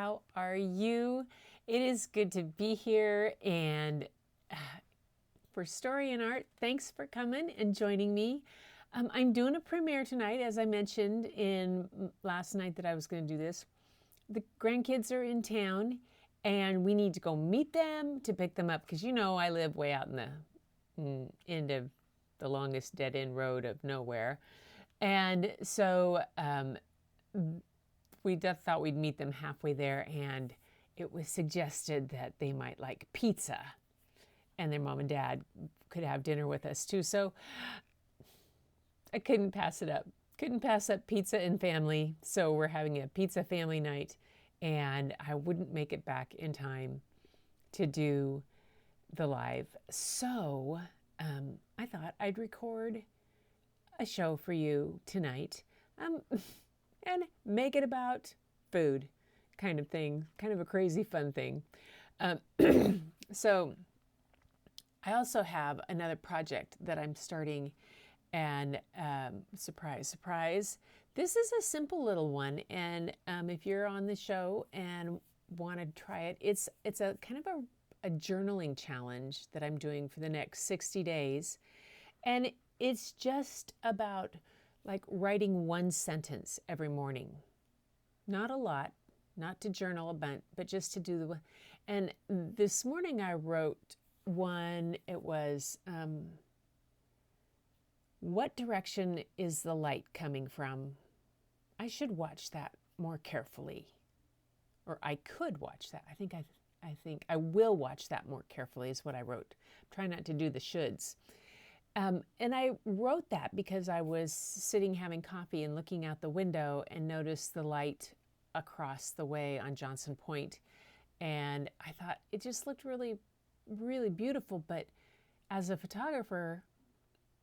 How are you? It is good to be here. And for Story and Art, thanks for coming and joining me. I'm doing a premiere tonight, as I mentioned in last night that I was going to do this. The grandkids are in town, and we need to go meet them to pick them up because I live way out in the end of the longest dead end road of nowhere. And so we just thought we'd meet them halfway there, and it was suggested that they might like pizza and their mom and dad could have dinner with us too. So I couldn't pass it up. Couldn't pass up pizza and family. So we're having a pizza family night, and I wouldn't make it back in time to do the live. So I thought I'd record a show for you tonight and make it about food kind of thing, kind of a crazy fun thing. So I also have another project that I'm starting, and surprise, surprise, this is a simple little one. And if you're on the show and want to try it, it's a kind of a journaling challenge that I'm doing for the next 60 days. And it's just about like writing one sentence every morning. Not a lot, not to journal a bunch, but just to do the. And this morning I wrote one. It was, what direction is the light coming from? I should watch that more carefully. Or I could watch that. I think I will watch that more carefully is what I wrote. Try not to do the shoulds. And I wrote that because I was sitting having coffee and looking out the window and noticed the light across the way on Johnson Point. And I thought it just looked really, really beautiful. But as a photographer,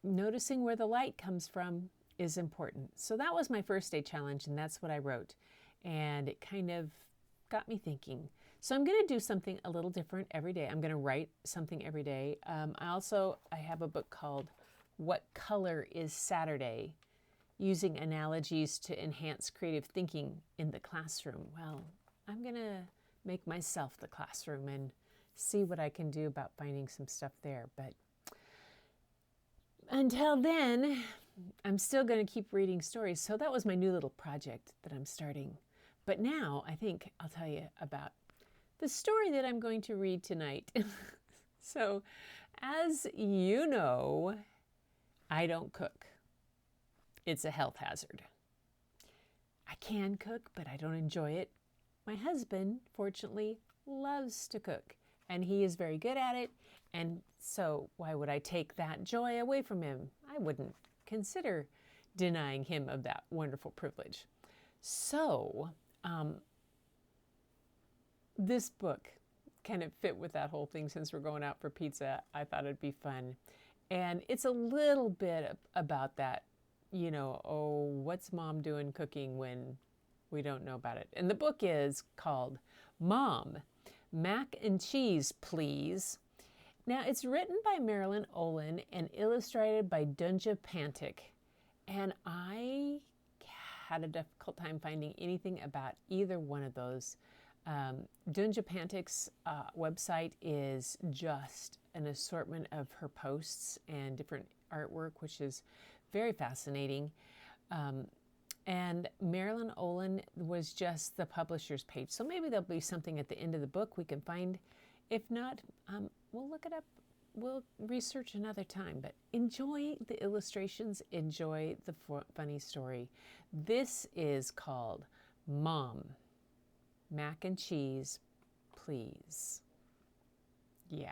noticing where the light comes from is important. So that was my first day challenge, and that's what I wrote. And it kind of got me thinking. So I'm going to do something a little different every day. I'm going to write something every day. I have a book called What Color is Saturday? Using Analogies to Enhance Creative Thinking in the Classroom. Well, I'm going to make myself the classroom and see what I can do about finding some stuff there. But until then, I'm still going to keep reading stories. So that was my new little project that I'm starting. But now I think I'll tell you about the story that I'm going to read tonight. So, as you know, I don't cook. It's a health hazard. I can cook, but I don't enjoy it. My husband, fortunately, loves to cook, and he is very good at it. And so why would I take that joy away from him? I wouldn't consider denying him of that wonderful privilege. So, this book kind of fit with that whole thing. Since we're going out for pizza, I thought it'd be fun. And it's a little bit about that, what's mom doing cooking when we don't know about it? And the book is called Mom, Mac and Cheese, Please. Now, it's written by Marilyn Olin and illustrated by Dunja Pantic. And I had a difficult time finding anything about either one of those. Dunja Pantic's website is just an assortment of her posts and different artwork, which is very fascinating. And Marilyn Olin was just the publisher's page. So maybe there'll be something at the end of the book we can find. If not, we'll look it up. We'll research another time. But enjoy the illustrations. Enjoy the funny story. This is called Mom, Mac and Cheese, Please. Yeah.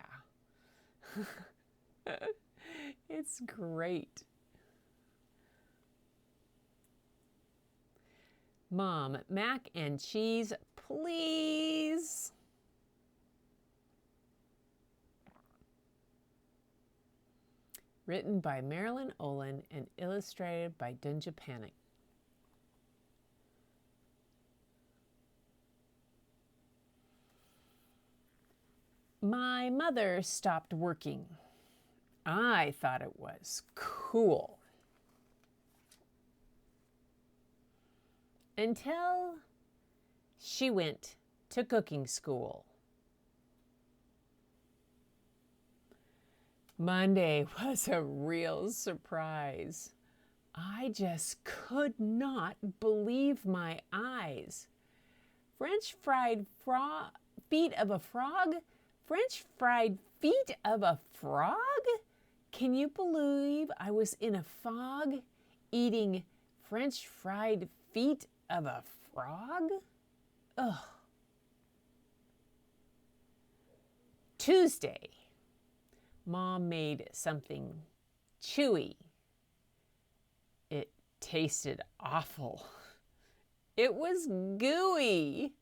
It's great. Mom, Mac and Cheese, Please. Written by Marilyn Olin and illustrated by Dunja Pantic. My mother stopped working. I thought it was cool. Until she went to cooking school. Monday was a real surprise. I just could not believe my eyes. French fried feet of a frog? French fried feet of a frog? Can you believe I was in a fog eating French fried feet of a frog? Ugh. Tuesday, Mom made something chewy. It tasted awful. It was gooey.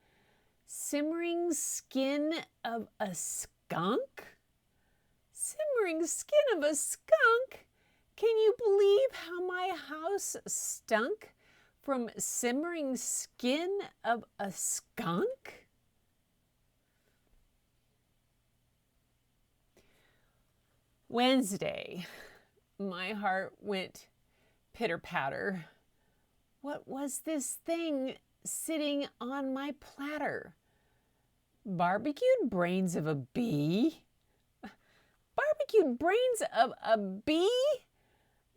Simmering skin of a skunk? Simmering skin of a skunk? Can you believe how my house stunk from simmering skin of a skunk? Wednesday, my heart went pitter-patter. What was this thing sitting on my platter? Barbecued brains of a bee? Barbecued brains of a bee?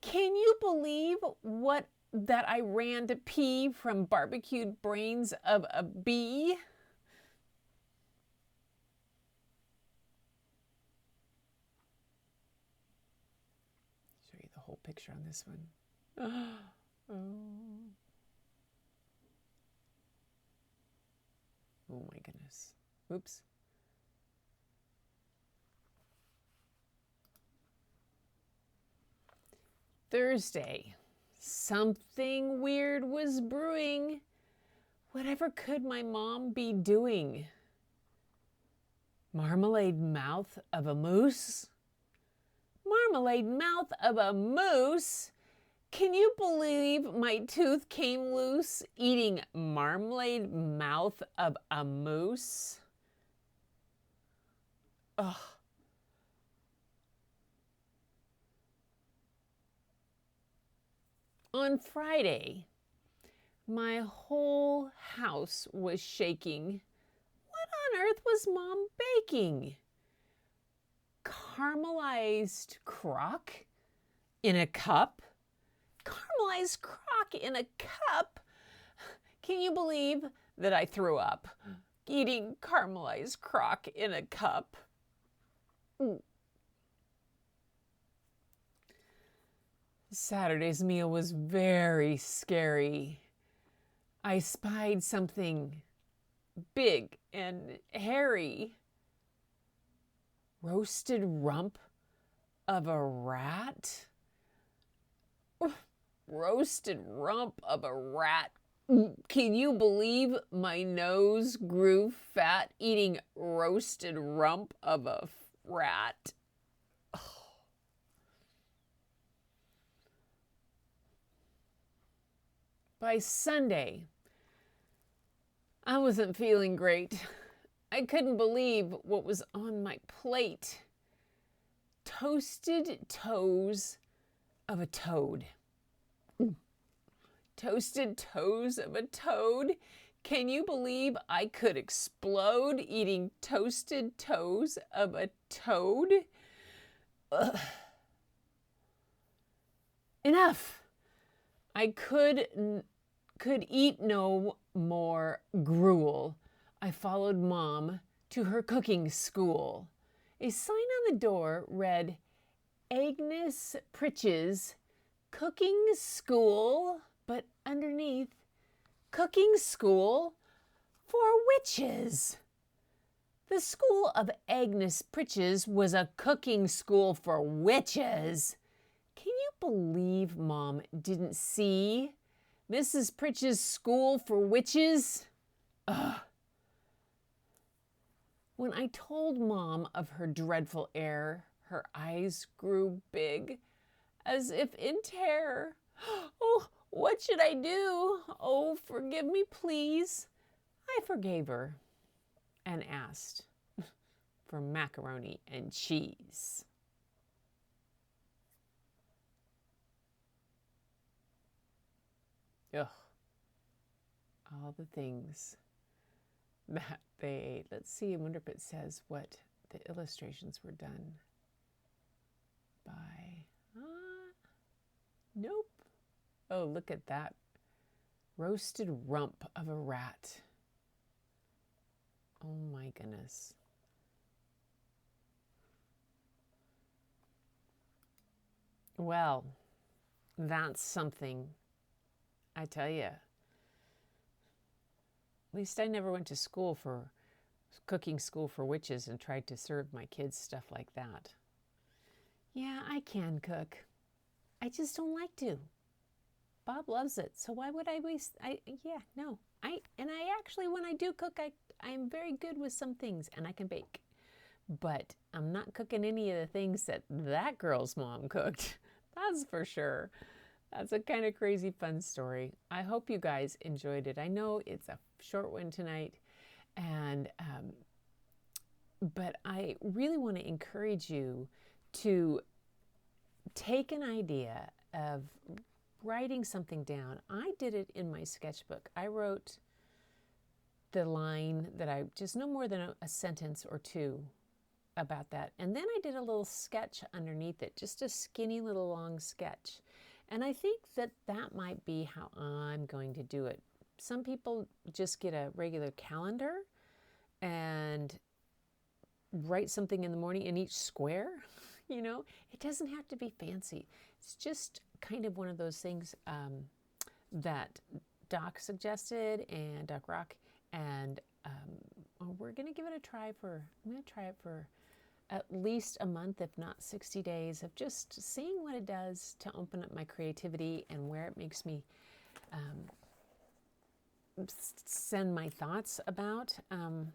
Can you believe that I ran to pee from barbecued brains of a bee? Show you the whole picture on this one. Oh my goodness. Oops. Thursday. Something weird was brewing. Whatever could my mom be doing? Marmalade mouth of a moose? Marmalade mouth of a moose? Can you believe my tooth came loose eating marmalade mouth of a moose? Ugh. On Friday, my whole house was shaking. What on earth was Mom baking? Caramelized crock in a cup? Caramelized crock in a cup? Can you believe that I threw up eating caramelized crock in a cup? Saturday's meal was very scary. I spied something big and hairy. Roasted rump of a rat? Roasted rump of a rat. Can you believe my nose grew fat eating roasted rump of a rat? By Sunday, I wasn't feeling great. I couldn't believe what was on my plate. Toasted toes of a toad. Toasted toes of a toad? Can you believe I could explode eating toasted toes of a toad? Ugh. Enough! I could eat no more gruel. I followed Mom to her cooking school. A sign on the door read, Agnes Pritch's Cooking School, but underneath, Cooking School for Witches. The school of Agnes Pritch's was a cooking school for witches. Can you believe Mom didn't see Mrs. Pritch's school for witches? Ugh. When I told Mom of her dreadful error, her eyes grew big, as if in terror. Oh, what should I do? Oh, forgive me, please. I forgave her and asked for macaroni and cheese. Ugh. All the things that they ate. Let's see, I wonder if it says what the illustrations were done by. Nope. Oh, look at that. Roasted rump of a rat. Oh my goodness. Well, that's something, I tell you. At least I never went to school for cooking school for witches and tried to serve my kids stuff like that. Yeah, I can cook. I just don't like to. Bob loves it, so why would I waste? No. I actually, when I do cook, I'm very good with some things, and I can bake. But I'm not cooking any of the things that girl's mom cooked. That's for sure. That's a kind of crazy fun story. I hope you guys enjoyed it. I know it's a short one tonight, and but I really want to encourage you to take an idea of writing something down. I did it in my sketchbook. I wrote the line that I just no more than a sentence or two about that. And then I did a little sketch underneath it, just a skinny little long sketch. And I think that might be how I'm going to do it. Some people just get a regular calendar and write something in the morning in each square. You know, it doesn't have to be fancy. It's just kind of one of those things that Doc suggested, and Doc Rock, and we're going to give it a try I'm going to try it for at least a month, if not 60 days, of just seeing what it does to open up my creativity and where it makes me send my thoughts about. And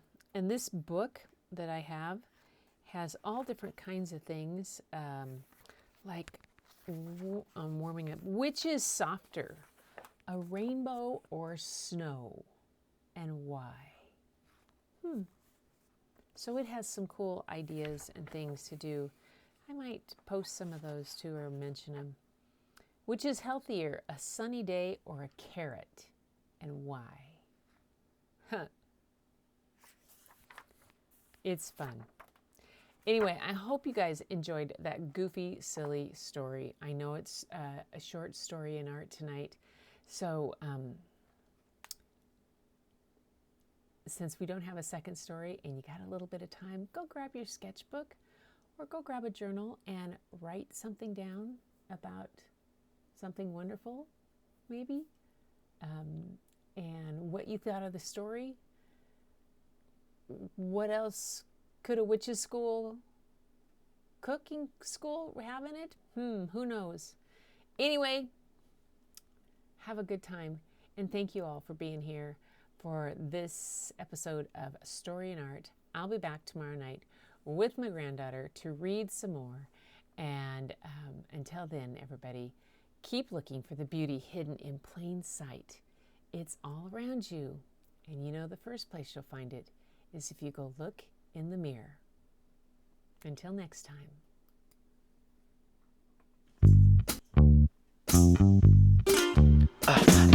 this book that I have has all different kinds of things, like warming up. Which is softer, a rainbow or snow, and why? So it has some cool ideas and things to do. I might post some of those too, or mention them. Which is healthier, a sunny day or a carrot, and why? It's fun. Anyway, I hope you guys enjoyed that goofy, silly story. I know it's a short story in art tonight. So since we don't have a second story and you got a little bit of time, go grab your sketchbook or go grab a journal and write something down about something wonderful, maybe, and what you thought of the story. What else could a witch's school, cooking school have in it? Who knows? Anyway, have a good time, and thank you all for being here for this episode of Story and Art. I'll be back tomorrow night with my granddaughter to read some more. And until then, everybody, keep looking for the beauty hidden in plain sight. It's all around you. And you know the first place you'll find it is if you go look in the mirror. Until next time.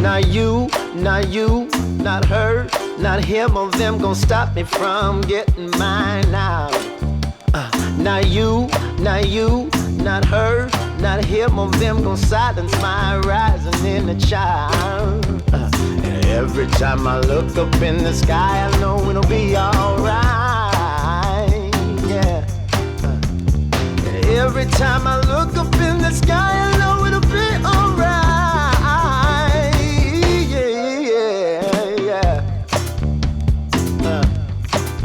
Not you, not her, not him or them gon' stop me from getting mine now. Not you, not her, not him or them gon' silence my rising inner child. And every time I look up in the sky, I know it'll be alright. Yeah. And every time I look up in the sky, I know it'll be alright.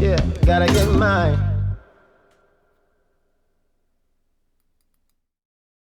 Yeah, gotta get mine.